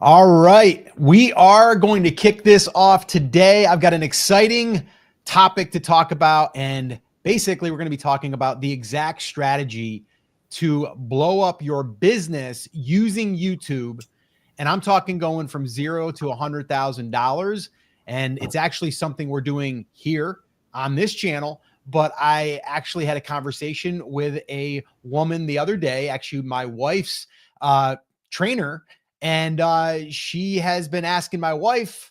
All right, we are going to kick this off today. I've got an exciting topic to talk about, and basically we're going to be talking about the exact strategy to blow up your business using YouTube. And I'm talking going from $0 to $100,000. And it's actually something we're doing here on this channel. But I actually had a conversation with a woman the other day, actually my wife's trainer. And she has been asking my wife,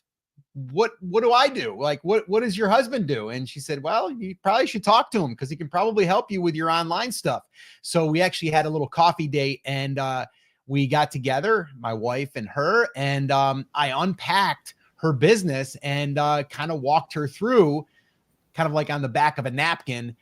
what do I do? Like, what does your husband do? And she said, well, you probably should talk to him because he can probably help you with your online stuff. So we actually had a little coffee date, and we got together, my wife and her, and I unpacked her business and kind of walked her through, kind of like on the back of a napkin,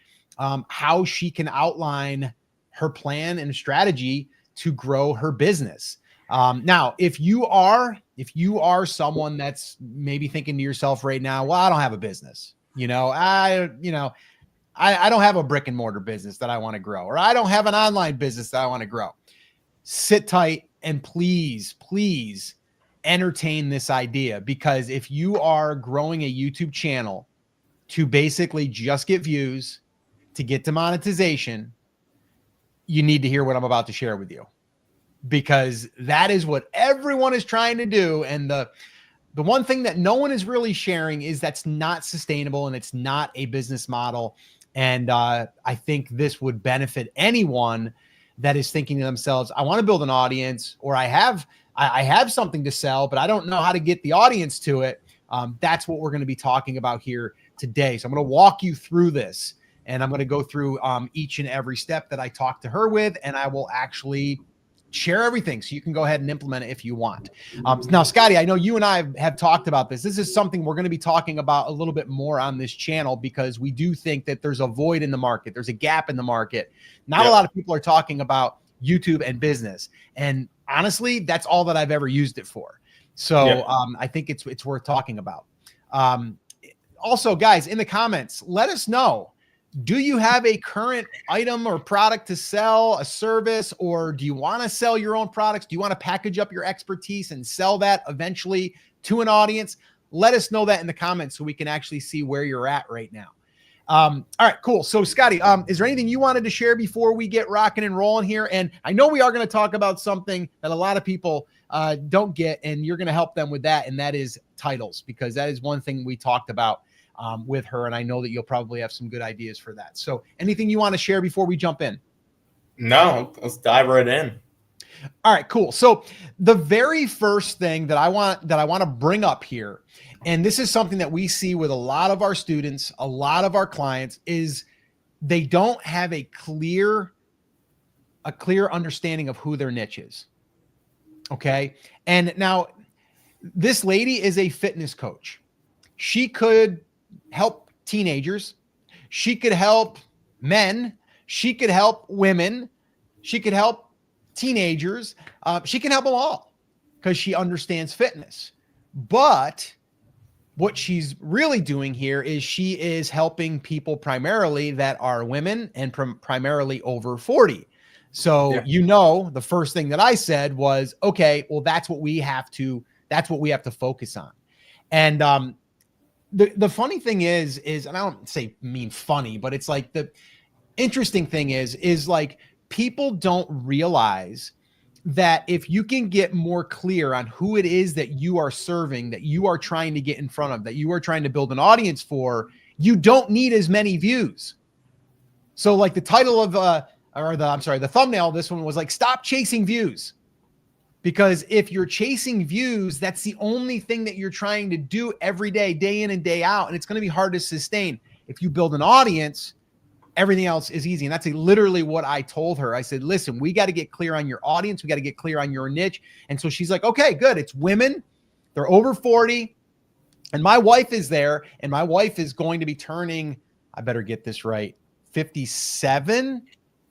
how she can outline her plan and strategy to grow her business. Now, if you are someone that's maybe thinking to yourself right now, well, I don't have a business, I don't have a brick and mortar business that I want to grow, or I don't have an online business that I want to grow. Sit tight and please entertain this idea, because if you are growing a YouTube channel to basically just get views, to get to monetization, you need to hear what I'm about to share with you. Because that is what everyone is trying to do. And the one thing that no one is really sharing is that's not sustainable and it's not a business model. And I think this would benefit anyone that is thinking to themselves, I want to build an audience, or I have something to sell, but I don't know how to get the audience to it. That's what we're going to be talking about here today. So I'm going to walk you through this, and I'm going to go through each and every step that I talked to her with, and I will actually share everything so you can go ahead and implement it if you want. Now, Scotty, I know you and I have talked about this. This is something we're going to be talking about a little bit more on this channel, because we do think that there's a void in the market. There's a gap in the market. Not a lot of people are talking about YouTube and business. And honestly, that's all that I've ever used it for. So I think it's worth talking about. Also, guys, in the comments, let us know. Do you have a current item or product to sell, a service, or do you want to sell your own products? Do you want to package up your expertise and sell that eventually to an audience? Let us know that in the comments so we can actually see where you're at right now. All right, cool. So Scotty, is there anything you wanted to share before we get rocking and rolling here? And I know we are going to talk about something that a lot of people don't get, and you're going to help them with that. And that is titles, because that is one thing we talked about with her, and I know that you'll probably have some good ideas for that. So anything you want to share before we jump in? No, let's dive right in. All right, cool. So the very first thing that I want to bring up here, and this is something that we see with a lot of our students, a lot of our clients, is they don't have a clear understanding of who their niche is. Okay. And now this lady is a fitness coach. She could help teenagers. She could help men. She could help women. She could help teenagers. She can help them all because she understands fitness. But what she's really doing here is she is helping people primarily that are women and primarily over 40. So, the first thing that I said was, okay, well, that's what we have to focus on. And, the funny thing is, and I don't mean funny, but it's like the interesting thing is like people don't realize that if you can get more clear on who it is that you are serving, that you are trying to get in front of, that you are trying to build an audience for, you don't need as many views. So like the title of, the thumbnail of this one was like, stop chasing views. Because if you're chasing views, that's the only thing that you're trying to do every day, day in and day out. And it's going to be hard to sustain. If you build an audience, everything else is easy. And that's literally what I told her. I said, listen, we got to get clear on your audience. We got to get clear on your niche. And so she's like, okay, good. It's women. They're over 40. And my wife is there. And my wife is going to be turning, I better get this right, 57,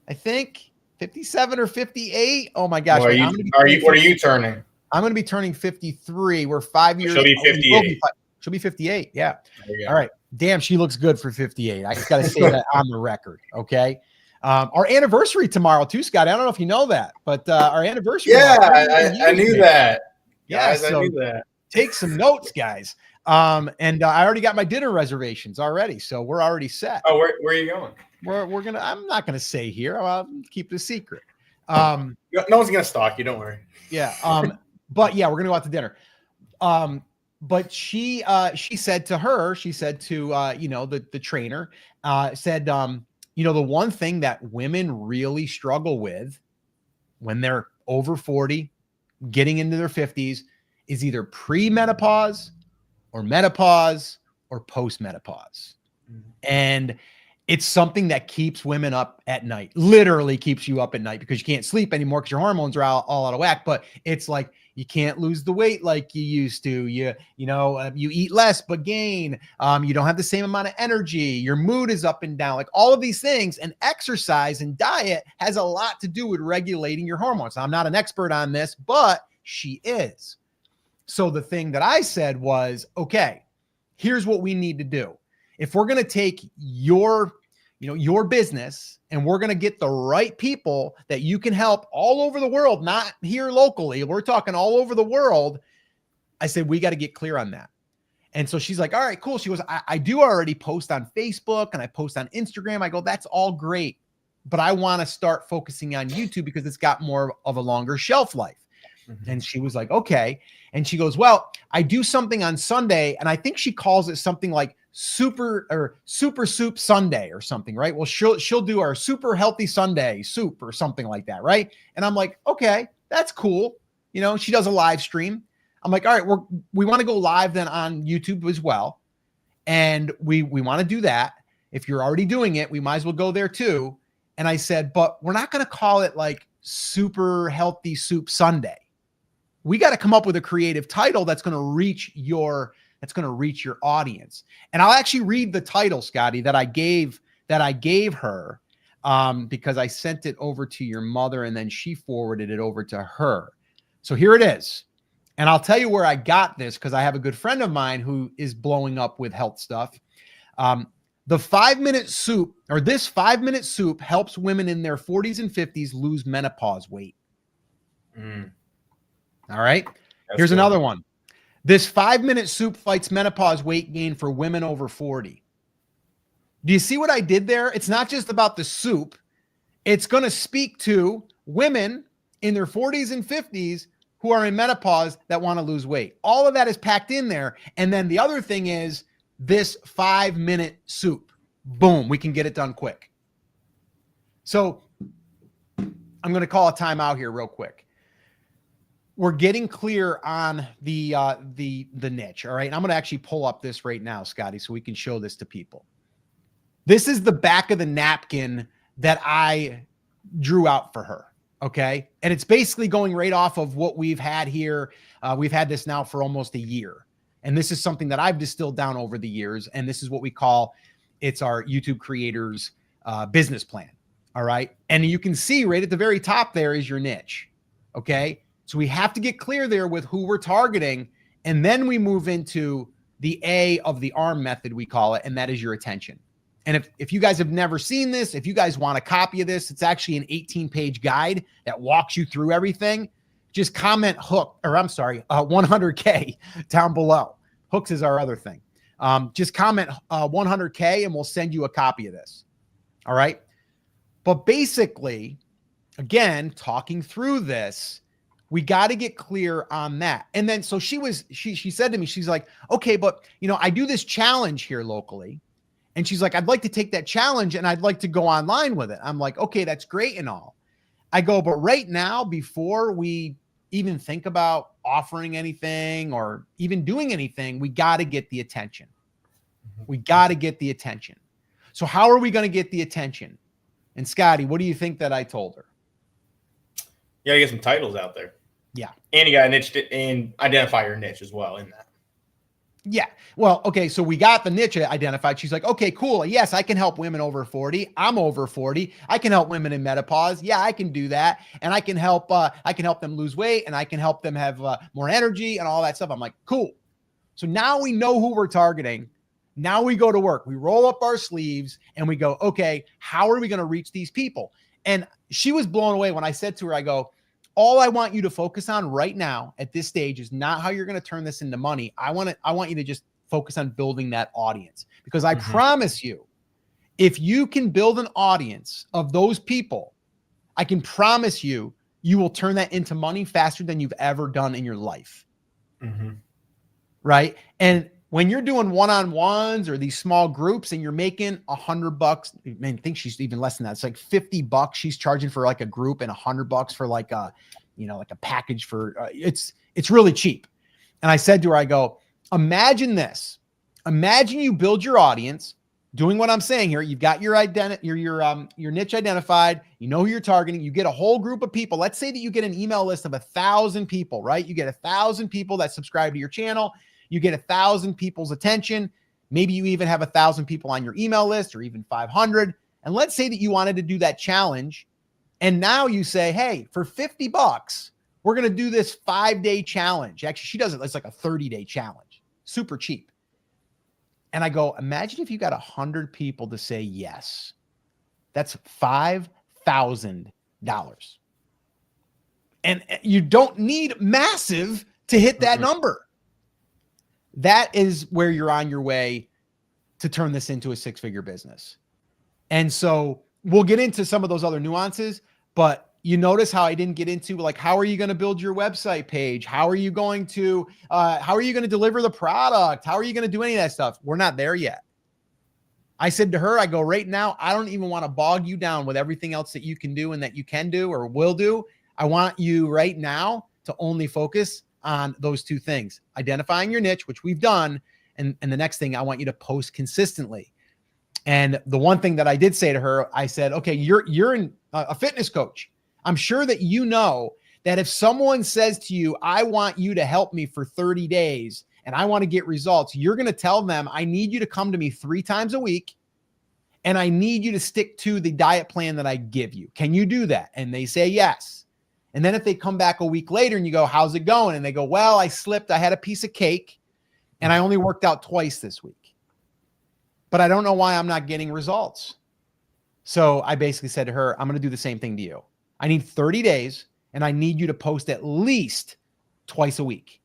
I think. 57 or 58. Oh my gosh. What are you turning? I'm going to be turning 53. We're 5 years. She'll be 58. She'll be 58. Yeah. All right. Damn, she looks good for 58. I just got to say that on the record. Okay. Our anniversary tomorrow too, Scott. I don't know if you know that, but our anniversary. Yeah, I knew that. Yeah, Guys, I so do that. take some notes, guys. And I already got my dinner reservations already, so we're already set. Oh, where are you going? We're gonna. I'm not gonna say here. I'll keep it a secret. No one's gonna stalk you. Don't worry. Yeah. But yeah, we're gonna go out to dinner. But she said to her, she said to the trainer, said, the one thing that women really struggle with when they're over 40, getting into their 50s, is either pre-menopause or menopause or post-menopause. And it's something that keeps women up at night, literally keeps you up at night because you can't sleep anymore because your hormones are all out of whack. But it's like, you can't lose the weight like you used to. You eat less, but gain. You don't have the same amount of energy. Your mood is up and down, like all of these things. And exercise and diet has a lot to do with regulating your hormones. Now, I'm not an expert on this, but she is. So the thing that I said was, okay, here's what we need to do. If we're going to take your business and we're going to get the right people that you can help all over the world, not here locally, we're talking all over the world. I said, we got to get clear on that. And so she's like, all right, cool. She goes, I do already post on Facebook and I post on Instagram. I go, that's all great, but I want to start focusing on YouTube because it's got more of a longer shelf life. Mm-hmm. And she was like, okay. And she goes, well, I do something on Sunday. And I think she calls it something like super soup Sunday or something, right? Well, she'll do our super healthy Sunday soup or something like that, right? And I'm like, okay, that's cool. She does a live stream. I'm like, all right, we want to go live then on YouTube as well. And we want to do that. If you're already doing it, we might as well go there too. And I said, but we're not going to call it like super healthy soup Sunday. We got to come up with a creative title that's going to reach your audience. And I'll actually read the title, Scotty, that I gave her, because I sent it over to your mother and then she forwarded it over to her. So here it is. And I'll tell you where I got this because I have a good friend of mine who is blowing up with health stuff. The 5-minute soup, or this 5-minute soup, helps women in their 40s and 50s lose menopause weight. All right. Here's another one. This 5-minute soup fights menopause weight gain for women over 40. Do you see what I did there? It's not just about the soup. It's going to speak to women in their 40s and 50s who are in menopause that want to lose weight. All of that is packed in there. And then the other thing is this 5-minute soup. Boom, we can get it done quick. So I'm going to call a timeout here real quick. We're getting clear on the niche. All right. And I'm going to actually pull up this right now, Scotty, so we can show this to people. This is the back of the napkin that I drew out for her. Okay. And it's basically going right off of what we've had here. We've had this now for almost a year. And this is something that I've distilled down over the years. And this is what we call, it's our YouTube creators business plan. All right. And you can see right at the very top there is your niche. Okay. So we have to get clear there with who we're targeting. And then we move into the A of the ARM method, we call it. And that is your attention. And if you guys have never seen this, if you guys want a copy of this, it's actually an 18-page guide that walks you through everything. Just comment 100K down below. Hooks is our other thing. Just comment 100K and we'll send you a copy of this. All right. But basically, again, talking through this, we got to get clear on that. And then, so she said to me, she's like, okay, but I do this challenge here locally. And she's like, I'd like to take that challenge and I'd like to go online with it. I'm like, okay, that's great and all. I go, but right now, before we even think about offering anything or even doing anything, we got to get the attention. We got to get the attention. So how are we going to get the attention? And Scotty, what do you think that I told her? You gotta get some titles out there. Yeah. And you got to niche and identify your niche as well in that. Yeah. Well, okay. So we got the niche identified. She's like, okay, cool. Yes, I can help women over 40. I'm over 40. I can help women in menopause. Yeah, I can do that. And I can help them lose weight and I can help them have more energy and all that stuff. I'm like, cool. So now we know who we're targeting. Now we go to work. We roll up our sleeves and we go, okay, how are we going to reach these people? And she was blown away when I said to her, I go, all I want you to focus on right now at this stage is not how you're going to turn this into money. I want you to just focus on building that audience, because I promise you, if you can build an audience of those people, I can promise you, you will turn that into money faster than you've ever done in your life. Right. And when you're doing one-on-ones or these small groups and you're making $100, I think she's even less than that. It's like $50 she's charging for like a group, and $100 for like a, like a package for, it's really cheap. And I said to her, I go, imagine this. Imagine you build your audience doing what I'm saying here. You've got your niche identified. You know who you're targeting. You get a whole group of people. Let's say that you get an email list of 1,000 people, right? You get 1,000 people that subscribe to your channel. You get 1,000 people's attention. Maybe you even have 1,000 people on your email list, or even 500. And let's say that you wanted to do that challenge. And now you say, hey, for $50, we're going to do this 5-day challenge. Actually, she does it. It's like a 30-day challenge. Super cheap. And I go, imagine if you got 100 people to say yes. That's $5,000. And you don't need massive to hit that number. That is where you're on your way to turn this into a 6-figure business. And so we'll get into some of those other nuances, but you notice how I didn't get into, like, how are you going to build your website page? How are you going to deliver the product? How are you going to do any of that stuff? We're not there yet. I said to her, I go, right now, I don't even want to bog you down with everything else that you can do and that you can do or will do. I want you right now to only focus on those two things: identifying your niche, which we've done. And the next thing, I want you to post consistently. And the one thing that I did say to her, I said, okay, you're a fitness coach. I'm sure that you know that if someone says to you, I want you to help me for 30 days and I want to get results, you're going to tell them, I need you to come to me 3 times a week and I need you to stick to the diet plan that I give you. Can you do that? And they say yes. And then if they come back a week later and you go, how's it going? And they go, well, I slipped. I had a piece of cake and I only worked out twice this week, but I don't know why I'm not getting results. So I basically said to her, I'm going to do the same thing to you. I need 30 days and I need you to post at least twice a week.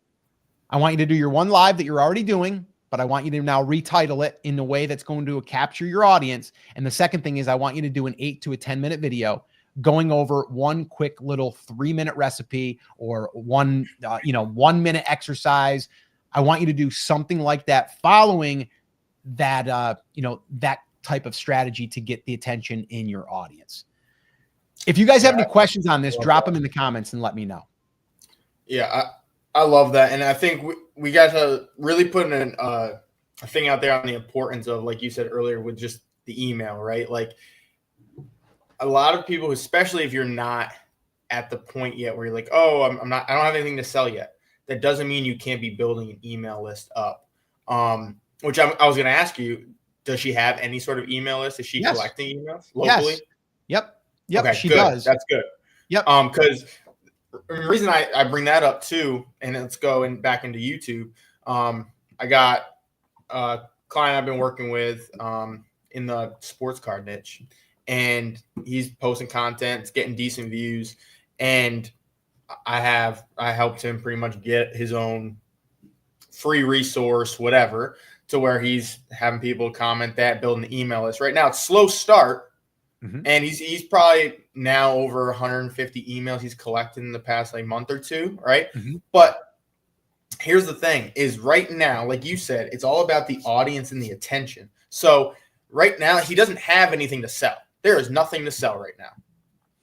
I want you to do your one live that you're already doing, but I want you to now retitle it in a way that's going to capture your audience. And the second thing is I want you to do an 8 to a 10-minute video going over one quick little 3-minute recipe or one 1-minute exercise. I want you to do something like that following that, that type of strategy to get the attention in your audience. If you guys have any questions on this, drop them in the comments and let me know. Yeah, I love that. And I think we guys are really putting a thing out there on the importance of, like you said earlier, with just the email, right? Like, a lot of people, especially if you're not at the point yet where you're like, oh, I don't have anything to sell yet. That doesn't mean you can't be building an email list up. Which I was going to ask you, does she have any sort of email list? Is she collecting emails locally? Yes. Yep. Okay, she good. does. That's good. Yep. Because the reason I bring that up too, and let's go back into YouTube. I got a client I've been working with in the sports car niche, and he's posting content, it's getting decent views, and I helped him pretty much get his own free resource, whatever, to where he's having people comment that, building the email list. Right now, it's slow start. And he's probably now over 150 emails he's collected in the past month or two, right? But here's the thing: is right now, like you said, it's all about the audience and the attention. So right now, he doesn't have anything to sell. There is nothing to sell right now.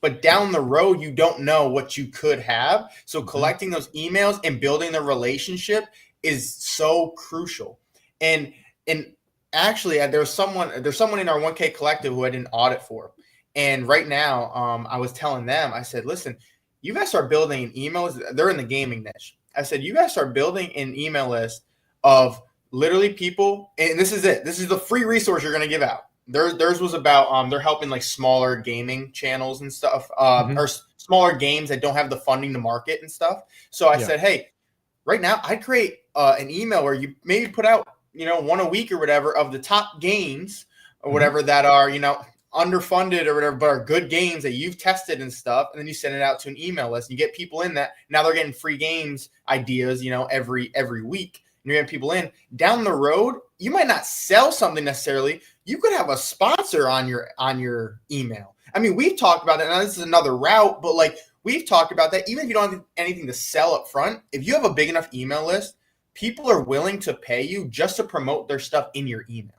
But down the road, you don't know what you could have. So collecting those emails and building the relationship is so crucial. And actually, there's someone in our 1K collective who I did an audit for. And right now, I was telling them, I said, listen, you guys start building an email list. They're in the gaming niche. I said, you guys start building an email list of literally people. And this is it. This is the free resource you're going to give out. Theirs was about they're helping smaller gaming channels and stuff, or smaller games that don't have the funding to market and stuff. So I said, hey, right now I'd create an email where you maybe put out, one a week or whatever of the top games or whatever that are, underfunded or whatever, but are good games that you've tested and stuff. And then you send it out to an email list. And you get people in that. Now they're getting free games ideas, every week. And you're getting people in. Down the road, you might not sell something necessarily. You could have a sponsor on your email. I mean, we've talked about that. Now this is another route, but like we've talked about that. Even if you don't have anything to sell up front, if you have a big enough email list, people are willing to pay you just to promote their stuff in your email.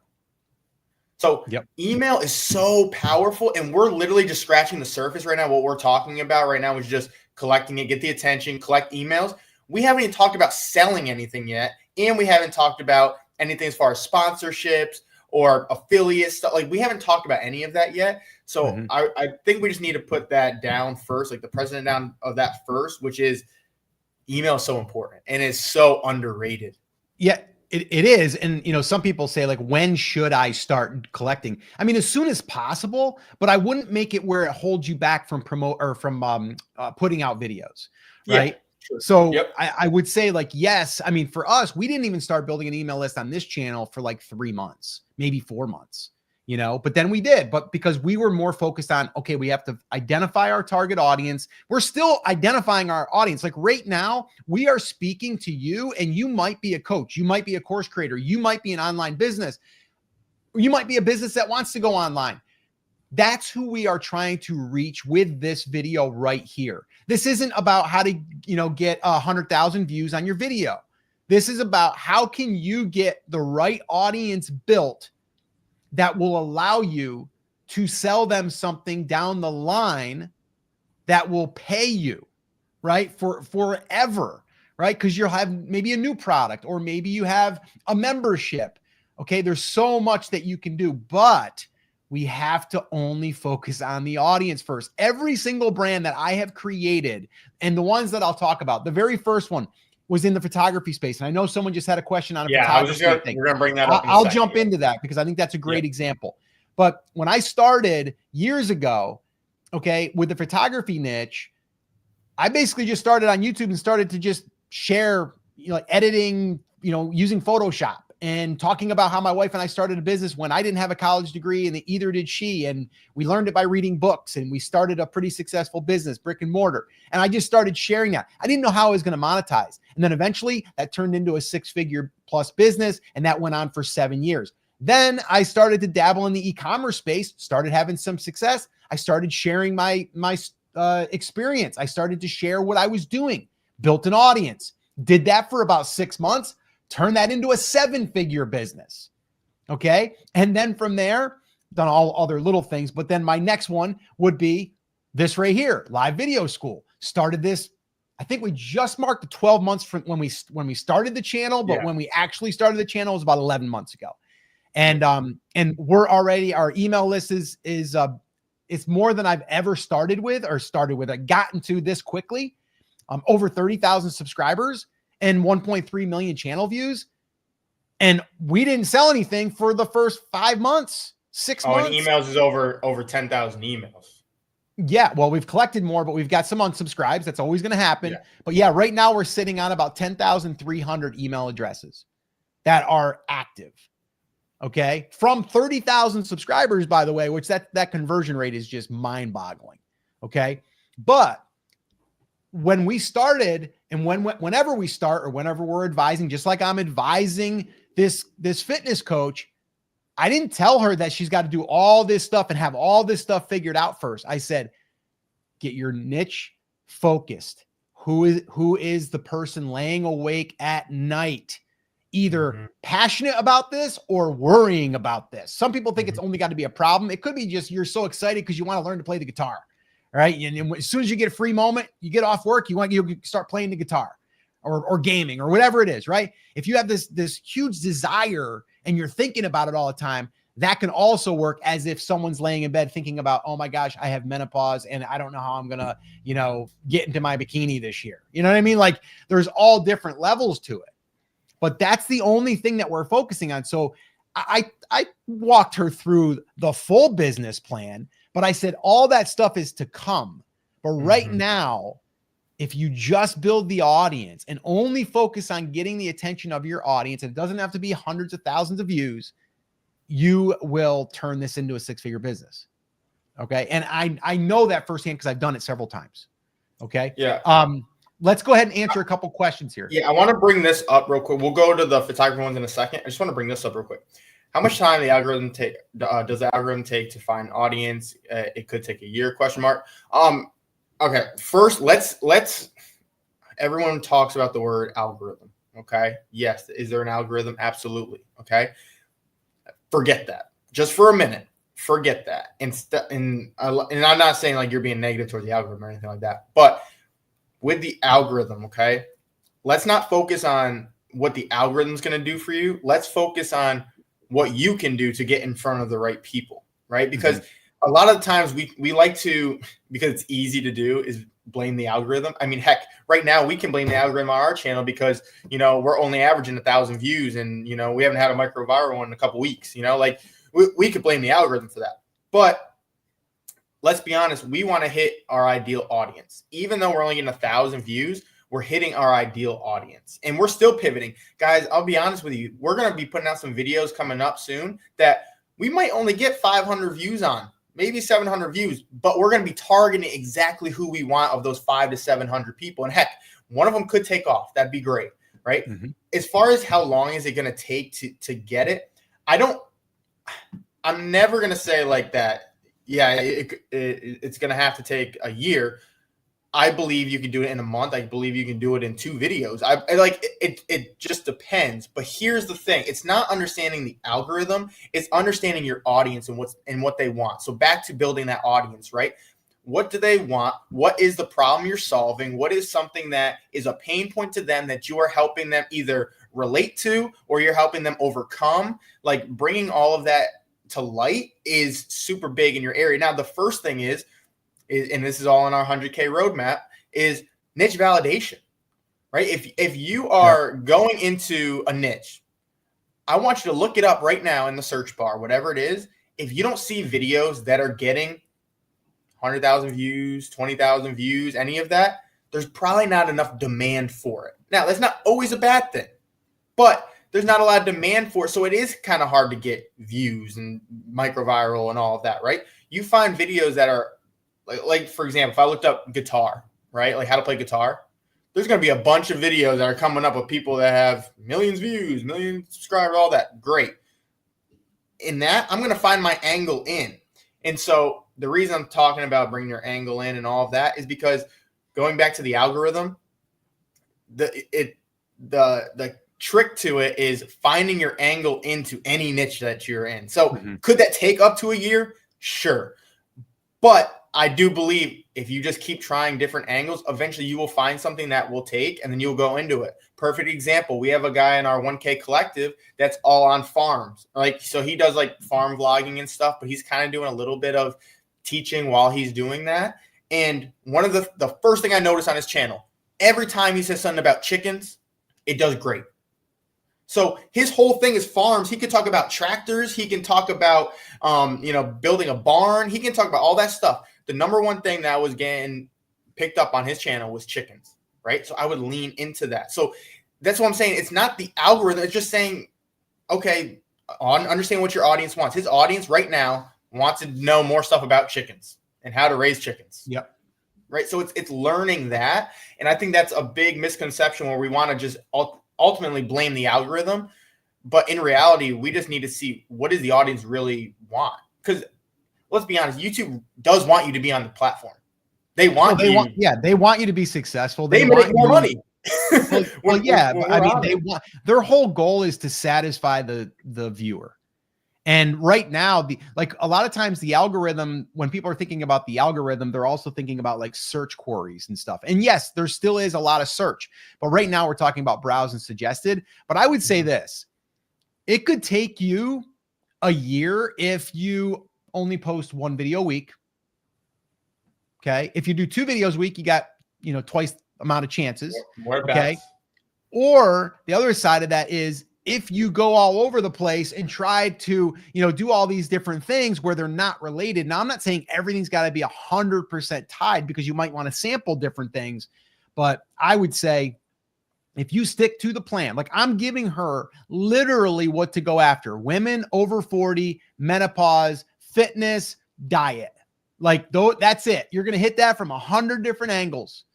So email is so powerful, and we're literally just scratching the surface right now. What we're talking about right now is just collecting it, get the attention, collect emails. We haven't even talked about selling anything yet, and we haven't talked about anything as far as sponsorships or affiliate stuff. Like we haven't talked about any of that yet. So I think we just need to put that down first, like the president down of that first, which is email is so important and it's so underrated. Yeah. It is. And, some people say like, when should I start collecting? I mean, as soon as possible, but I wouldn't make it where it holds you back from putting out videos. Right. Yeah, sure. So I would say like, yes. I mean, for us, we didn't even start building an email list on this channel for like 3 months, maybe 4 months, but then we did, but because we were more focused on, okay, we have to identify our target audience. We're still identifying our audience. Like right now we are speaking to you, and you might be a coach. You might be a course creator. You might be an online business. You might be a business that wants to go online. That's who we are trying to reach with this video right here. This isn't about how to, get 100,000 views on your video. This is about how can you get the right audience built that will allow you to sell them something down the line that will pay you, right? For forever, right? Because you'll have maybe a new product, or maybe you have a membership. Okay. There's so much that you can do, but we have to only focus on the audience first. Every single brand that I have created, and the ones that I'll talk about, the very first one was in the photography space. And I know someone just had a question on a photography thing. We're going to bring that up. I'll jump into that because I think that's a great example. But when I started years ago, okay, with the photography niche, I basically just started on YouTube and started to just share, editing, using Photoshop, and talking about how my wife and I started a business when I didn't have a college degree, and either did she. And we learned it by reading books, and we started a pretty successful business, brick and mortar. And I just started sharing that. I didn't know how I was going to monetize. And then eventually that turned into a 6-figure plus business. And that went on for 7 years. Then I started to dabble in the e-commerce space, started having some success. I started sharing my experience. I started to share what I was doing, built an audience, did that for about 6 months. Turn that into a 7-figure business. Okay. And then from there, done all other little things. But then my next one would be this right here, live video school. Started this. I think we just marked the 12 months from when we started the channel, but when we actually started the channel was about 11 months ago. And we're already, our email list is it's more than I've ever started with. I've gotten to this quickly. Over 30,000 subscribers and 1.3 million channel views. And we didn't sell anything for the first 5 months, 6 months. And emails is over 10,000 emails. Yeah. Well, we've collected more, but we've got some unsubscribes. That's always going to happen. Yeah. But yeah, right now we're sitting on about 10,300 email addresses that are active. Okay. From 30,000 subscribers, by the way, which that conversion rate is just mind boggling. Okay. But when we started, and whenever we start, or whenever we're advising, just like I'm advising this fitness coach, I didn't tell her that she's got to do all this stuff and have all this stuff figured out first. I said, get your niche focused. Who is the person laying awake at night, either passionate about this or worrying about this? Some people think it's only got to be a problem. It could be just you're so excited because you want to learn to play the guitar. Right. And as soon as you get a free moment, you get off work, you start playing the guitar or gaming or whatever it is. Right. If you have this huge desire and you're thinking about it all the time, that can also work as if someone's laying in bed thinking about, oh my gosh, I have menopause and I don't know how I'm going to, get into my bikini this year. You know what I mean? Like there's all different levels to it, but that's the only thing that we're focusing on. So I walked her through the full business plan, but I said, all that stuff is to come. But right now, if you just build the audience and only focus on getting the attention of your audience, and it doesn't have to be hundreds of thousands of views, you will turn this into a 6-figure business. Okay. And I know that firsthand because I've done it several times. Okay. Yeah. Let's go ahead and answer a couple questions here. Yeah, I want to bring this up real quick. We'll go to the photography ones in a second. I just want to bring this up real quick. How much time does the algorithm take to find audience? It could take a year, question mark. Okay, first let's everyone talks about the word algorithm. Okay. Yes. Is there an algorithm? Absolutely. Okay. Forget that. Just for a minute. Forget that. And I'm not saying like you're being negative towards the algorithm or anything like that, but with the algorithm, okay, let's not focus on what the algorithm's going to do for you. Let's focus on what you can do to get in front of the right people, right? Because a lot of the times we like to, because it's easy to do, is blame the algorithm. I mean, heck, right now we can blame the algorithm on our channel because, we're only averaging 1,000 views and, we haven't had a micro viral one in a couple weeks, like we could blame the algorithm for that. But let's be honest, we want to hit our ideal audience. Even though we're only getting 1,000 views, we're hitting our ideal audience and we're still pivoting. Guys, I'll be honest with you. We're going to be putting out some videos coming up soon that we might only get 500 views on, maybe 700 views, but we're going to be targeting exactly who we want of those 500 to 700 people. And heck, one of them could take off. That'd be great, right? As far as how long is it going to take to get it, I'm never going to say like that. Yeah, it's going to have to take a year. I believe you can do it in a month. I believe you can do it in 2 videos. It just depends. But here's the thing. It's not understanding the algorithm. It's understanding your audience and what they want. So back to building that audience, right? What do they want? What is the problem you're solving? What is something that is a pain point to them that you are helping them either relate to or you're helping them overcome? Like bringing all of that to light is super big in your area. Now, the first thing is, and this is all in our 100K roadmap, is niche validation, right? If you are going into a niche, I want you to look it up right now in the search bar, whatever it is. If you don't see videos that are getting 100,000 views, 20,000 views, any of that, there's probably not enough demand for it. Now, that's not always a bad thing, but there's not a lot of demand for it. So it is kind of hard to get views and micro viral and all of that, right? You find videos that are like, for example, if I looked up guitar, right? Like how to play guitar, there's going to be a bunch of videos that are coming up of people that have millions views, millions subscribers, all that. Great. In that, I'm going to find my angle in. And so the reason I'm talking about bringing your angle in and all of that is because going back to the algorithm, the trick to it is finding your angle into any niche that you're in. So could that take up to a year? Sure. But I do believe if you just keep trying different angles, eventually you will find something that will take and then you'll go into it. Perfect example. We have a guy in our 1K collective that's all on farms. So he does like farm vlogging and stuff, but he's kind of doing a little bit of teaching while he's doing that. And one of the first thing I noticed on his channel, every time he says something about chickens, it does great. So his whole thing is farms. He can talk about tractors. He can talk about, building a barn. He can talk about all that stuff. The number one thing that was getting picked up on his channel was chickens, right? So I would lean into that. So that's what I'm saying. It's not the algorithm. It's just saying, okay, understand what your audience wants. His audience right now wants to know more stuff about chickens and how to raise chickens. Yep. Right. So it's learning that. And I think that's a big misconception where we want to just ultimately blame the algorithm. But in reality, we just need to see what does the audience really want? Because let's be honest, YouTube does want you to be on the platform. They want they want you to be successful. They make more money. They want, their whole goal is to satisfy the viewer. And right now, a lot of times the algorithm, when people are thinking about the algorithm, they're also thinking about like search queries and stuff. And yes, there still is a lot of search, but right now we're talking about browse and suggested. But I would say this, it could take you a year if you only post 1 video a week. Okay. If you do 2 videos a week, you got, twice the amount of chances. Okay. Or the other side of that is if you go all over the place and try to, do all these different things where they're not related. Now, I'm not saying everything's got to be 100% tied because you might want to sample different things, but I would say if you stick to the plan, like I'm giving her literally what to go after: women over 40, menopause, fitness, diet. Like, though, that's it. You're going to hit that from 100 different angles.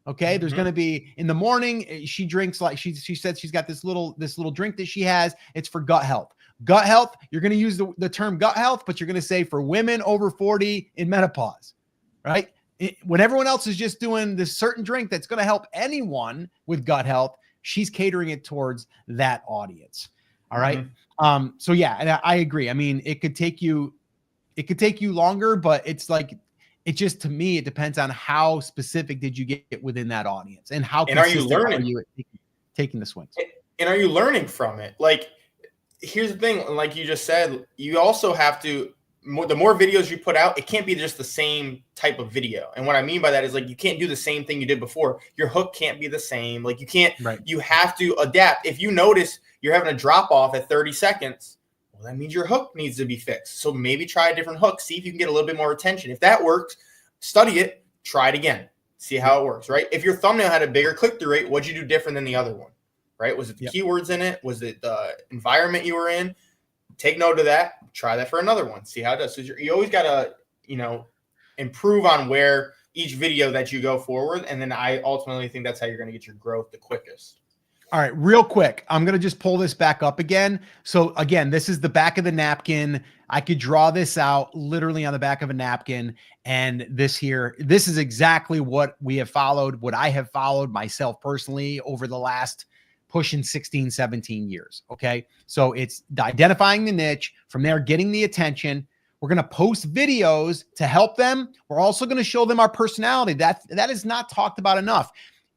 Okay. There's going to be in the morning. She drinks like she said she's got this little drink that she has. It's for gut health. Gut health. You're going to use the term gut health, but you're going to say for women over 40 in menopause, right? When everyone else is just doing this certain drink that's going to help anyone with gut health, she's catering it towards that audience. All right. So yeah, and I agree. I mean, it could take you longer, but it's like, it just, to me, it depends on how specific did you get within that audience and how consistent are you at taking the swings. And are you learning from it? Like, here's the thing, like you just said, you also have to, the more videos you put out, it can't be just the same type of video. And what I mean by that is, like, you can't do the same thing you did before. Your hook can't be the same. Like, you can't, you have to adapt. If you notice you're having a drop off at 30 seconds, well, that means your hook needs to be fixed. So maybe try a different hook. See if you can get a little bit more attention. If that works, study it, try it again, see how it works, right? If your thumbnail had a bigger click-through rate, what'd you do different than the other one, right? Was it the keywords in it? Was it the environment you were in? Take note of that. Try that for another one. See how it does. So you always got to, improve on where each video that you go forward. And then I ultimately think that's how you're going to get your growth the quickest. All right, real quick, I'm going to just pull this back up again. So again, this is the back of the napkin. I could draw this out literally on the back of a napkin. And this is exactly what we have followed, what I have followed myself personally over the last pushing 16, 17 years. Okay. So it's identifying the niche, from there, getting the attention. We're going to post videos to help them. We're also going to show them our personality. That is not talked about enough.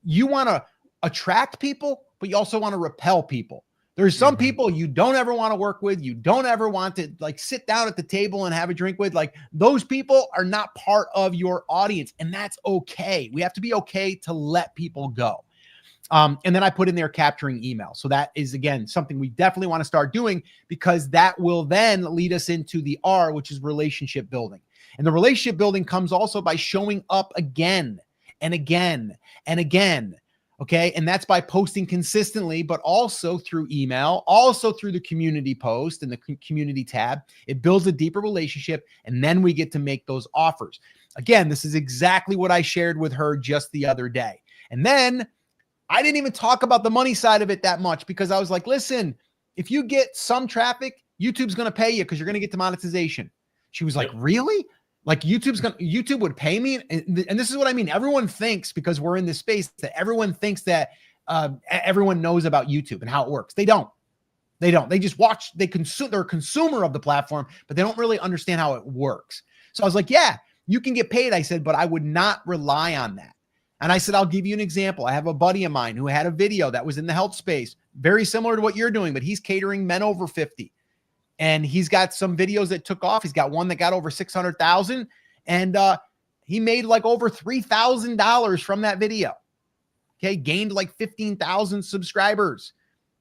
You want to attract people, but you also want to repel people. There's some people you don't ever want to work with. You don't ever want to like sit down at the table and have a drink with. Like, those people are not part of your audience, and that's okay. We have to be okay to let people go. And then I put in there capturing email. So that is, again, something we definitely want to start doing, because that will then lead us into the R, which is relationship building. And the relationship building comes also by showing up again and again and again. Okay. And that's by posting consistently, but also through email, also through the community post and the community tab. It builds a deeper relationship. And then we get to make those offers. Again, this is exactly what I shared with her just the other day. And then I didn't even talk about the money side of it that much, because I was like, listen, if you get some traffic, YouTube's going to pay you because you're going to get to monetization. She was like, really? Like, YouTube would pay me? And this is what I mean. Everyone thinks, because we're in this space, that everyone thinks that everyone knows about YouTube and how it works. They don't. They just watch, they're a consumer of the platform, but they don't really understand how it works. So I was like, yeah, you can get paid. I said, but I would not rely on that. And I said, I'll give you an example. I have a buddy of mine who had a video that was in the health space, very similar to what you're doing, but he's catering men over 50. And he's got some videos that took off. He's got one that got over 600,000, and he made like over $3,000 from that video. Okay. Gained like 15,000 subscribers,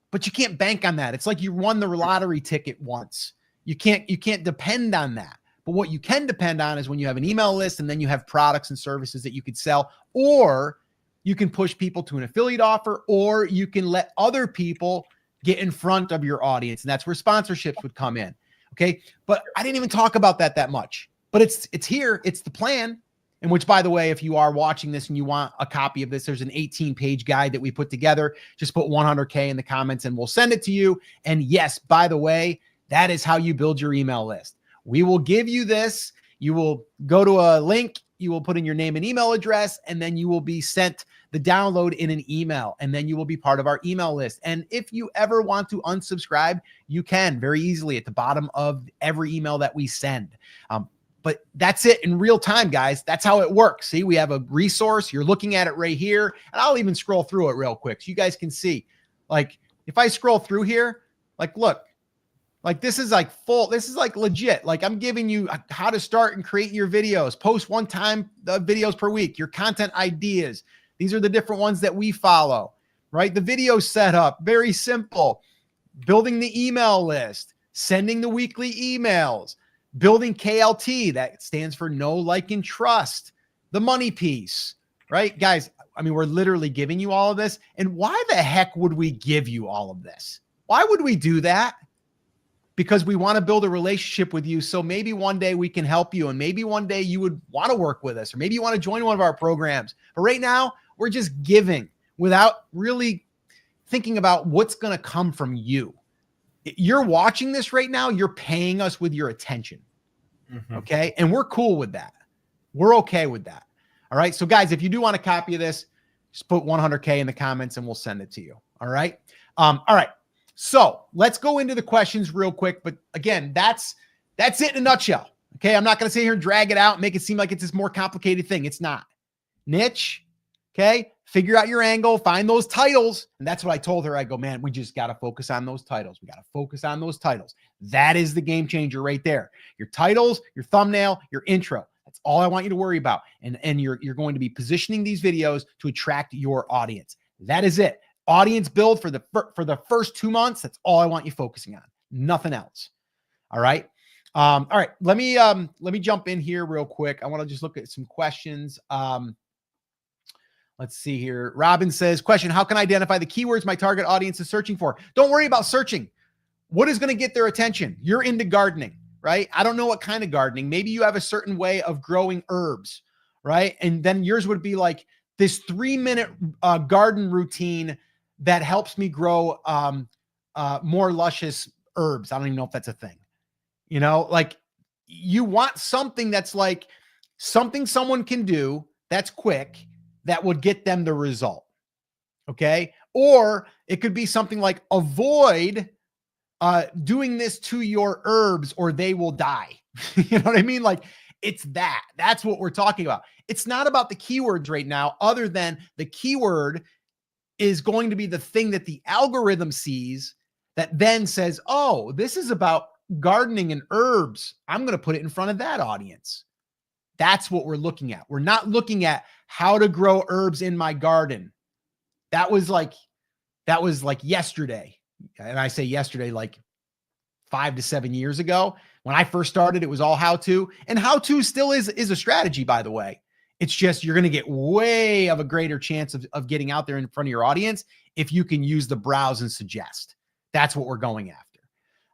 but you can't bank on that. It's like you won the lottery ticket once. You can't depend on that. But what you can depend on is when you have an email list, and then you have products and services that you could sell, or you can push people to an affiliate offer, or you can let other people get in front of your audience. And that's where sponsorships would come in. Okay. But I didn't even talk about that much, but it's here. It's the plan. And which, by the way, if you are watching this and you want a copy of this, there's an 18-page guide that we put together. Just put 100K in the comments and we'll send it to you. And yes, by the way, that is how you build your email list. We will give you this. You will go to a link. You will put in your name and email address, and then you will be sent the download in an email, and then you will be part of our email list. And if you ever want to unsubscribe, you can very easily at the bottom of every email that we send. But that's it in real time, guys. That's how it works. See, we have a resource. You're looking at it right here, and I'll even scroll through it real quick so you guys can see. Like, if I scroll through here, like, look. Like, this is like full, this is like legit. Like, I'm giving you how to start and create your videos, post one time videos per week, your content ideas. These are the different ones that we follow, right? The video setup, very simple. Building the email list, sending the weekly emails, building KLT, that stands for know, like, and trust. The money piece, right? Guys, I mean, we're literally giving you all of this. And why the heck would we give you all of this? Why would we do that? because we want to build a relationship with you. So maybe one day we can help you, and maybe one day you would want to work with us, or maybe you want to join one of our programs. But right now we're just giving without really thinking about what's going to come from you. You're watching this right now. You're paying us with your attention. Okay. And we're cool with that. We're okay with that. All right. So guys, if you do want a copy of this, just put 100K in the comments and we'll send it to you. All right. All right. So let's go into the questions real quick. But again, that's it in a nutshell. Okay. I'm not going to sit here and drag it out and make it seem like it's this more complicated thing. It's not. Niche. Okay. Figure out your angle, find those titles. And that's what I told her. I go, man, we just got to focus on those titles. We got to focus on those titles. That is the game changer right there. Your titles, your thumbnail, your intro. That's all I want you to worry about. And you're going to be positioning these videos to attract your audience. That is it. Audience build for the first 2 months. That's all I want you focusing on. Nothing else. All right. All right. Let me jump in here real quick. I want to just look at some questions. Let's see here. Robin says, question, how can I identify the keywords my target audience is searching for? Don't worry about searching. What is going to get their attention? You're into gardening, right? I don't know what kind of gardening. Maybe you have a certain way of growing herbs, right? And then yours would be like this 3-minute garden routine that helps me grow more luscious herbs. I don't even know if that's a thing. You know, like you want something that's like something someone can do that's quick, that would get them the result. Okay. Or it could be something like avoid doing this to your herbs or they will die. You know what I mean? Like that's what we're talking about. It's not about the keywords right now, other than the keyword is going to be the thing that the algorithm sees that then says, oh, this is about gardening and herbs. I'm going to put it in front of that audience. That's what we're looking at. We're not looking at how to grow herbs in my garden. That was like yesterday. And I say yesterday, like 5 to 7 years ago. When I first started, it was all how to, and how to still is a strategy, by the way. It's just, you're going to get way of a greater chance of getting out there in front of your audience if you can use the browse and suggest. That's what we're going after.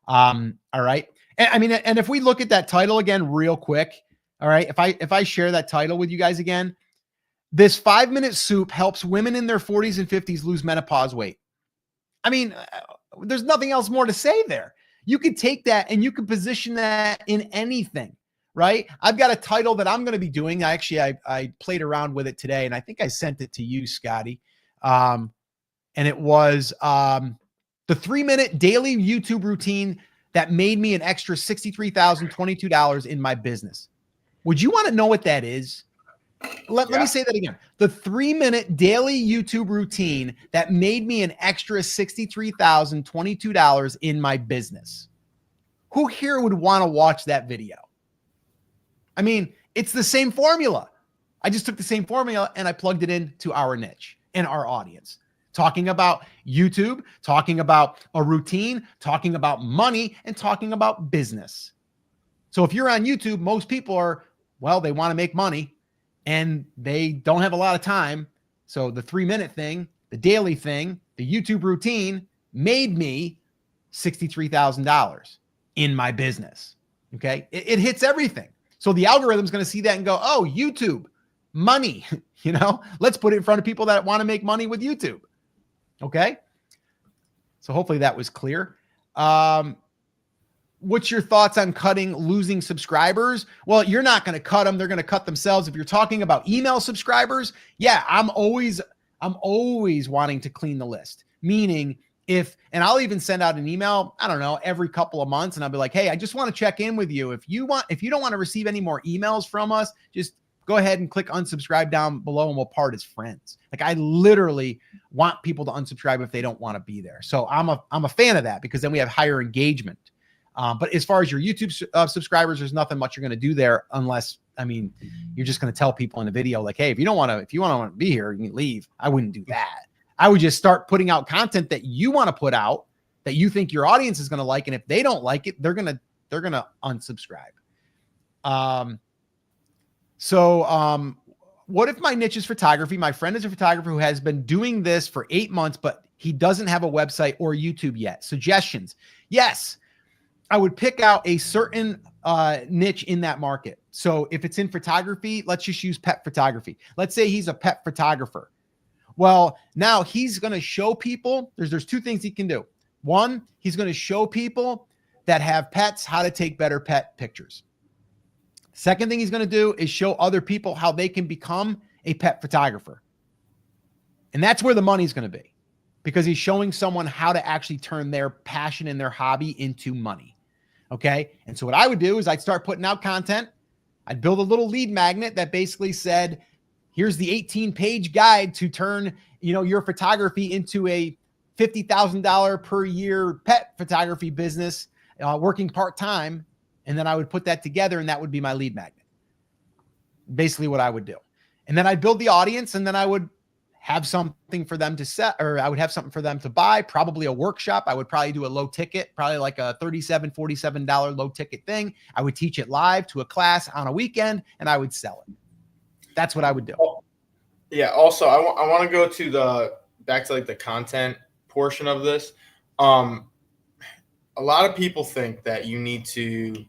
All right. And I mean, and if we look at that title again, real quick. All right. If I share that title with you guys again, this 5-minute soup helps women in their 40s and 50s lose menopause weight. I mean, there's nothing else more to say there. You could take that and you could position that in anything, right? I've got a title that I'm going to be doing. I played around with it today, and I think I sent it to you, Scotty. And it was the 3-minute daily YouTube routine that made me an extra $63,022 in my business. Would you want to know what that is? Let me say that again. The 3-minute daily YouTube routine that made me an extra $63,022 in my business. Who here would want to watch that video? I mean, it's the same formula. I just took the same formula and I plugged it into our niche and our audience. Talking about YouTube, talking about a routine, talking about money, and talking about business. So if you're on YouTube, most people are, well, they want to make money and they don't have a lot of time. So the 3-minute thing, the daily thing, the YouTube routine made me $63,000 in my business. Okay. It hits everything. So the algorithm's going to see that and go, oh, YouTube, money, let's put it in front of people that want to make money with YouTube. Okay. So hopefully that was clear. What's your thoughts on losing subscribers? Well, you're not going to cut them. They're going to cut themselves. If you're talking about email subscribers, yeah, I'm always wanting to clean the list. Meaning and I'll even send out an email, I don't know, every couple of months. And I'll be like, hey, I just want to check in with you. If you don't want to receive any more emails from us, just go ahead and click unsubscribe down below and we'll part as friends. Like I literally want people to unsubscribe if they don't want to be there. So I'm a fan of that because then we have higher engagement. But as far as your YouTube subscribers, there's nothing much you're going to do there unless, you're just going to tell people in a video like, hey, if you want to be here, you can leave. I wouldn't do that. I would just start putting out content that you want to put out that you think your audience is going to like. And if they don't like it, they're going to unsubscribe. What if my niche is photography? My friend is a photographer who has been doing this for 8 months, but he doesn't have a website or YouTube yet. Suggestions. Yes. I would pick out a certain niche in that market. So if it's in photography, let's just use pet photography. Let's say he's a pet photographer. Well, now he's going to show people, there's two things he can do. One, he's going to show people that have pets how to take better pet pictures. Second thing he's going to do is show other people how they can become a pet photographer. And that's where the money's going to be, because he's showing someone how to actually turn their passion and their hobby into money. Okay. And so what I would do is I'd start putting out content. I'd build a little lead magnet that basically said, here's the 18-page guide to turn, your photography into a $50,000 per year pet photography business, working part-time. And then I would put that together, and that would be my lead magnet. Basically what I would do. And then I'd build the audience, and then I would have something for them to set, or I would have something for them to buy, probably a workshop. I would probably do a low ticket, probably like a $37, $47 low ticket thing. I would teach it live to a class on a weekend, and I would sell it. That's what I would do. Yeah. Also, I want to go to back to like the content portion of this. A lot of people think that you need to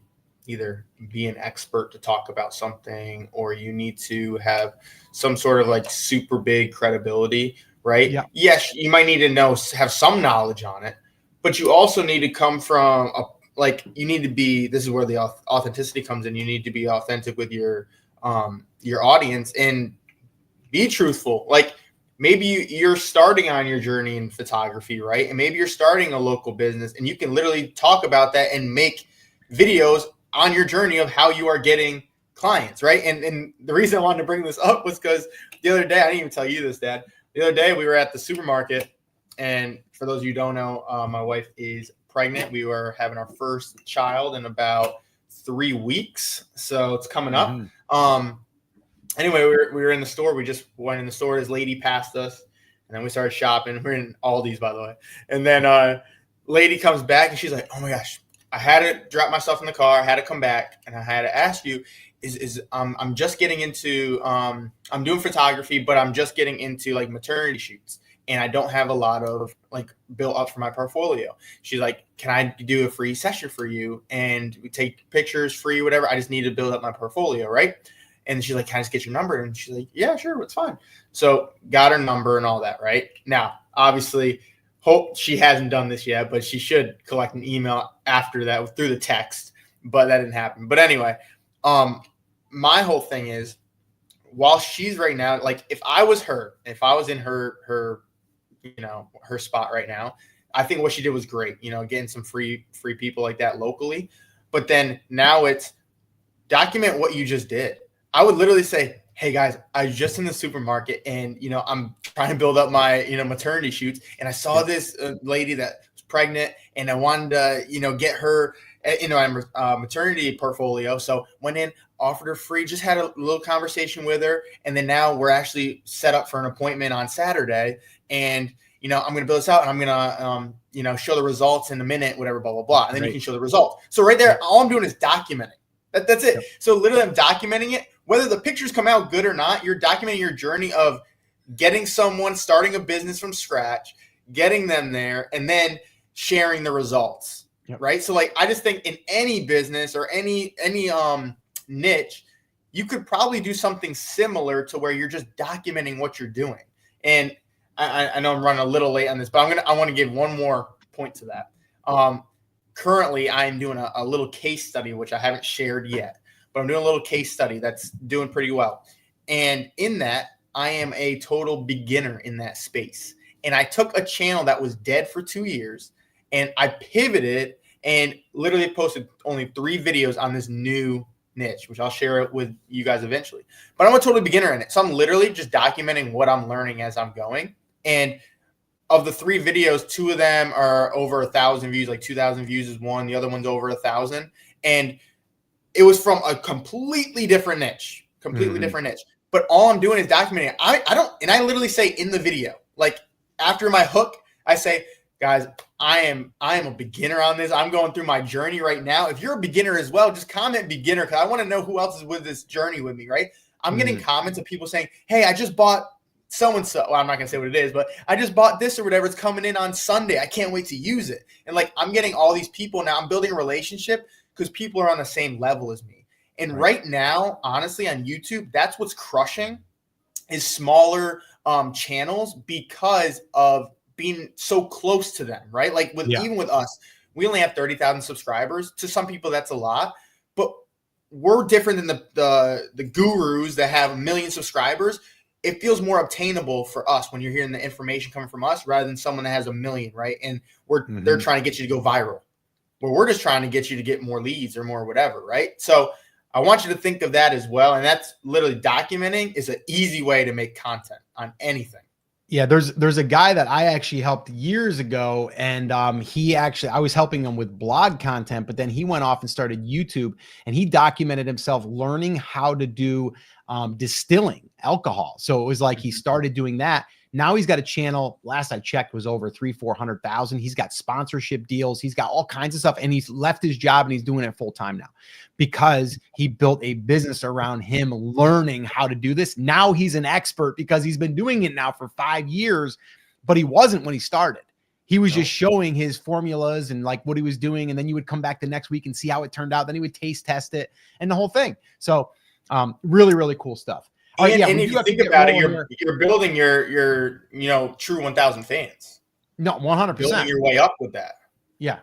either be an expert to talk about something, or you need to have some sort of like super big credibility, right? Yeah. Yes, you might need to have some knowledge on it, but you also need to come from you need to be, this is where the authenticity comes in. You need to be authentic with your audience and be truthful. Like maybe you're starting on your journey in photography, right? And maybe you're starting a local business, and you can literally talk about that and make videos on your journey of how you are getting clients, right? And the reason I wanted to bring this up was because the other day, I didn't even tell you this, Dad. The other day we were at the supermarket, and for those of you who don't know, my wife is pregnant. We were having our first child in about 3 weeks, so it's coming up. Anyway, we were in the store. We just went in the store. This lady passed us, and then we started shopping. We're in Aldi's, by the way. And then lady comes back, and she's like, "Oh my gosh, I had to drop myself in the car. I had to come back, and I had to ask you, I'm just getting into I'm doing photography, but I'm just getting into like maternity shoots, and I don't have a lot of like built up for my portfolio." She's like, "Can I do a free session for you? And we take pictures free, whatever. I just need to build up my portfolio, right?" And she's like, "Can I just get your number?" And she's like, "Yeah, sure, it's fine." So got her number and all that, right? Now, obviously, hope she hasn't done this yet, but she should collect an email after that through the text, but that didn't happen. But anyway, my whole thing is, while she's right now, like if I was her, if I was in her her spot right now, I think what she did was great, getting some free people like that locally. But then now it's document what you just did. I would literally say, "Hey guys, I was just in the supermarket, and I'm trying to build up my maternity shoots, and I saw this lady that was pregnant, and I wanted to get her maternity portfolio. So went in, offered her free, just had a little conversation with her, and then now we're actually set up for an appointment on Saturday, and I'm going to build this out, and I'm going to show the results in a minute, whatever, blah blah blah, and then you can show the results. So right there, all I'm doing is documenting. That's it. Yep. So literally, I'm documenting it. Whether the pictures come out good or not, you're documenting your journey of getting someone starting a business from scratch, getting them there, and then sharing the results, right? So like, I just think in any business or any niche, you could probably do something similar to where you're just documenting what you're doing. And I know I'm running a little late on this, but I want to give one more point to that. Currently, I'm doing a little case study, which I haven't shared yet, but I'm doing a little case study that's doing pretty well. And in that, I am a total beginner in that space. And I took a channel that was dead for 2 years, and I pivoted and literally posted only 3 videos on this new niche, which I'll share it with you guys eventually. But I'm a total beginner in it. So I'm literally just documenting what I'm learning as I'm going. And of the 3 videos, 2 of them are over 1,000 views, like 2,000 views is one. The other one's over 1,000. And it was from a completely different niche, different niche. But all I'm doing is documenting it. I literally say in the video, like after my hook, I say, "Guys, I am a beginner on this. I'm going through my journey right now. If you're a beginner as well, just comment beginner, because I want to know who else is with this journey with me," right? I'm getting comments of people saying, "Hey, I just bought so-and-so, well, I'm not going to say what it is, but I just bought this or whatever. It's coming in on Sunday. I can't wait to use it. And like, I'm getting all these people now. I'm building a relationship because people are on the same level as me. And right now, honestly, on YouTube, that's what's crushing is smaller channels because of being so close to them, right? Like even with us, we only have 30,000 subscribers. To some people, that's a lot, but we're different than the gurus that have 1 million subscribers. It feels more obtainable for us when you're hearing the information coming from us rather than someone that has 1 million, right? And they're trying to get you to go viral, where we're just trying to get you to get more leads or more whatever, right? So I want you to think of that as well. And that's literally documenting is an easy way to make content on anything. Yeah, there's a guy that I actually helped years ago, and I was helping him with blog content, but then he went off and started YouTube, and he documented himself learning how to do distilling alcohol. So it was like he started doing that. Now he's got a channel. Last I checked was over 300,000-400,000. He's got sponsorship deals. He's got all kinds of stuff, and he's left his job and he's doing it full time now because he built a business around him learning how to do this. Now he's an expert because he's been doing it now for 5 years, but he wasn't when he started. He was just showing his formulas and like what he was doing. And then you would come back the next week and see how it turned out. Then he would taste test it and the whole thing. So really, really cool stuff. And if you think about it, you're building your true 1,000 fans. No, 100%. Building your way up with that. Yeah.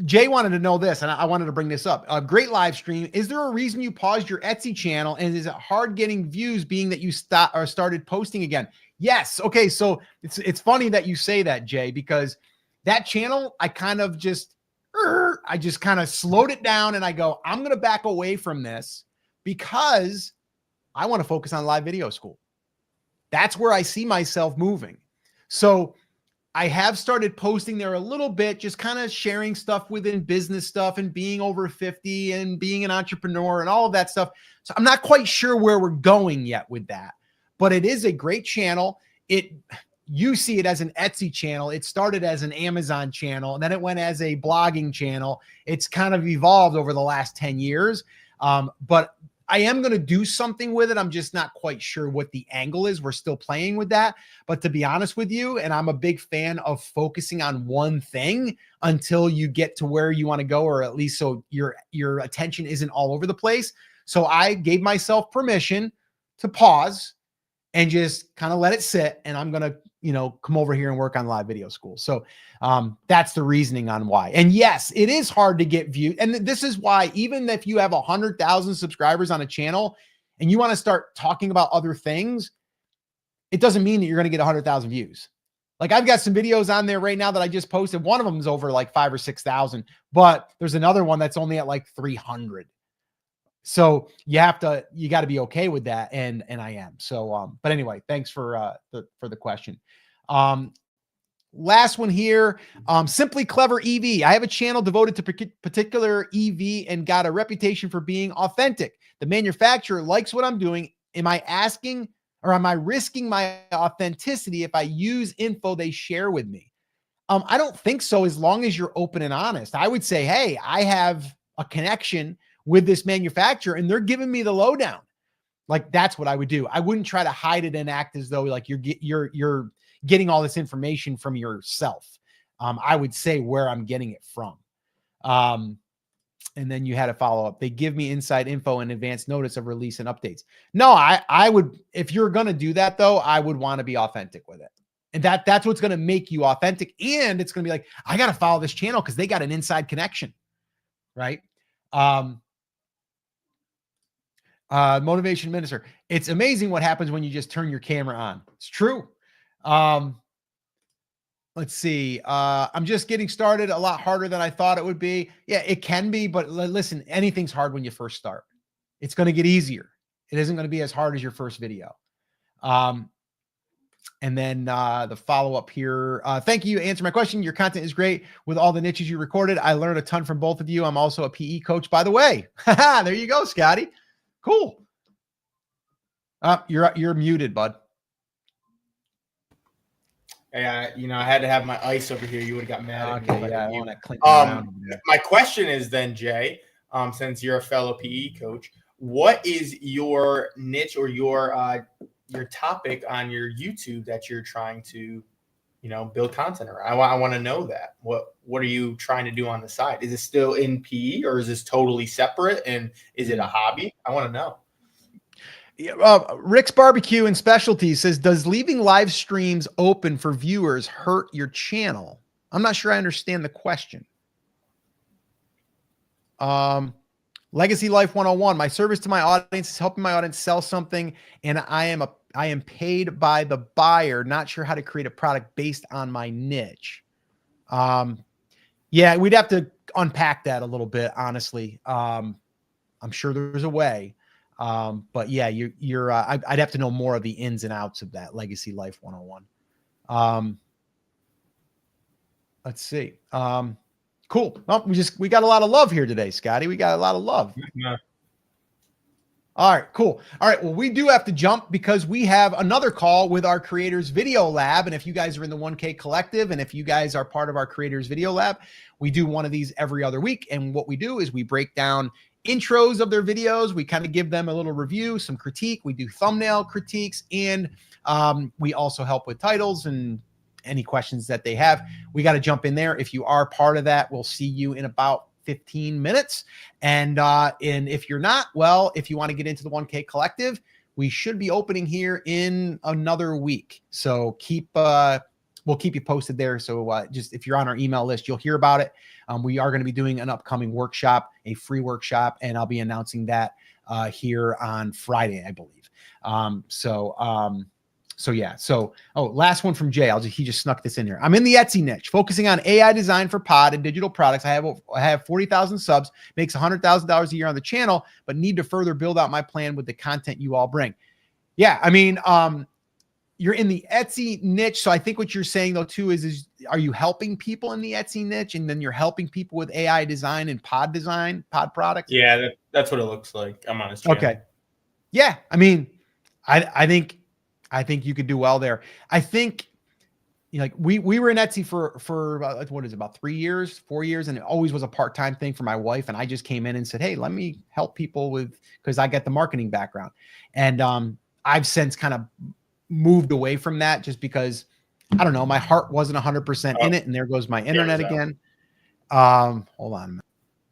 Jay wanted to know this, and I wanted to bring this up. A great live stream. Is there a reason you paused your Etsy channel, and is it hard getting views being that you started posting again? Yes. Okay. So it's funny that you say that, Jay, because that channel, I kind of just kind of slowed it down, and I go, I'm going to back away from this because I want to focus on live video school. That's where I see myself moving. So I have started posting there a little bit, just kind of sharing stuff within business stuff and being over 50 and being an entrepreneur and all of that stuff. So I'm not quite sure where we're going yet with that, but it is a great channel. You see it as an Etsy channel. It started as an Amazon channel, and then it went as a blogging channel. It's kind of evolved over the last 10 years. But I am going to do something with it. I'm just not quite sure what the angle is. We're still playing with that. But to be honest with you, and I'm a big fan of focusing on one thing until you get to where you want to go, or at least so your attention isn't all over the place. So I gave myself permission to pause and just kind of let it sit. And I'm going to, come over here and work on live video school. So that's the reasoning on why. And yes, it is hard to get viewed. And this is why, even if you have 100,000 subscribers on a channel and you want to start talking about other things, it doesn't mean that you're going to get 100,000 views. Like I've got some videos on there right now that I just posted. One of them is over like 5,000 or 6,000, but there's another one that's only at like 300. So you got to be okay with that. And I am. So, but anyway, thanks for the question. Last one here. Simply Clever EV. I have a channel devoted to particular EV and got a reputation for being authentic. The manufacturer likes what I'm doing. Am I risking my authenticity if I use info they share with me? I don't think so, as long as you're open and honest. I would say, hey, I have a connection with this manufacturer and they're giving me the lowdown. Like that's what I would do. I wouldn't try to hide it and act as though like you're getting all this information from yourself. I would say where I'm getting it from. And then you had a follow-up. They give me inside info and advance notice of release and updates. No, I would, if you're going to do that though, I would want to be authentic with it. And that's what's going to make you authentic. And it's going to be like, I got to follow this channel because they got an inside connection. Right. Motivation minister. It's amazing what happens when you just turn your camera on. It's true. Let's see. I'm just getting started. A lot harder than I thought it would be. Yeah, it can be, but listen, anything's hard when you first start. It's going to get easier. It isn't going to be as hard as your first video. And then the follow-up here. Thank you. Answer my question. Your content is great with all the niches you recorded. I learned a ton from both of you. I'm also a PE coach, by the way. There you go, Scotty. Cool. You're muted, bud. Hey, I had to have my ice over here. You would have got mad at me. Yeah, I want to clink around. My question is then, Jay, since you're a fellow PE coach, what is your niche or your your topic on your YouTube that you're trying to, build content around? I want to know that. What are you trying to do on the side? Is it still in PE, or is this totally separate? And is it a hobby? I want to know. Rick's Barbecue and Specialties says, does leaving live streams open for viewers hurt your channel? I'm not sure I understand the question. Legacy Life 101. My service to my audience is helping my audience sell something, and I am paid by the buyer. Not sure how to create a product based on my niche. Yeah, we'd have to unpack that a little bit, honestly. I'm sure there's a way. But yeah, I'd have to know more of the ins and outs of that Legacy Life 101. Let's see. Cool. Well, we got a lot of love here today, Scotty. We got a lot of love. Yeah. All right, cool. All right. Well, we do have to jump because we have another call with our Creators Video Lab. And if you guys are in the 1K Collective, and if you guys are part of our Creators Video Lab, we do one of these every other week. And what we do is we break down intros of their videos. We kind of give them a little review, some critique. We do thumbnail critiques, and we also help with titles and any questions that they have. We got to jump in there. If you are part of that, we'll see you in about 15 minutes. And if you're not, well, if you want to get into the 1K Collective, we should be opening here in another week. So we'll keep you posted there. So just if you're on our email list, you'll hear about it. We are going to be doing an upcoming workshop, a free workshop, and I'll be announcing that here on Friday, I believe. Last one from Jay. He just snuck this in here. I'm in the Etsy niche, focusing on AI design for pod and digital products. I have 40,000 subs, makes $100,000 a year on the channel, but need to further build out my plan with the content you all bring. Yeah, I mean, you're in the Etsy niche. So I think what you're saying though too is are you helping people in the Etsy niche, and then you're helping people with AI design and pod products? Yeah, that's what it looks like. I'm on his channel. Okay. Yeah, I mean, I think you could do well there. I think we were in Etsy for about 3 years, 4 years. And it always was a part-time thing for my wife. And I just came in and said, hey, let me help people because I get the marketing background. And I've since kind of moved away from that just because, I don't know, my heart wasn't 100% in it. And there goes my internet again. Hold on.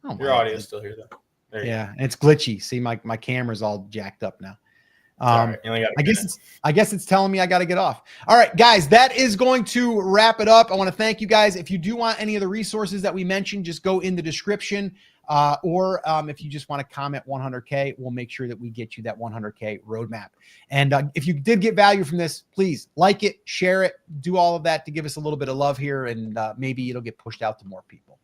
Oh, your audio is still here though. Yeah. And it's glitchy. See, my camera's all jacked up now. I guess it's telling me I got to get off. All right, guys, that is going to wrap it up. I want to thank you guys. If you do want any of the resources that we mentioned, just go in the description. Or if you just want to comment 100K, we'll make sure that we get you that 100K roadmap. And if you did get value from this, please like it, share it, do all of that to give us a little bit of love here. And maybe it'll get pushed out to more people.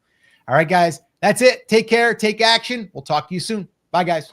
All right, guys, that's it. Take care. Take action. We'll talk to you soon. Bye, guys.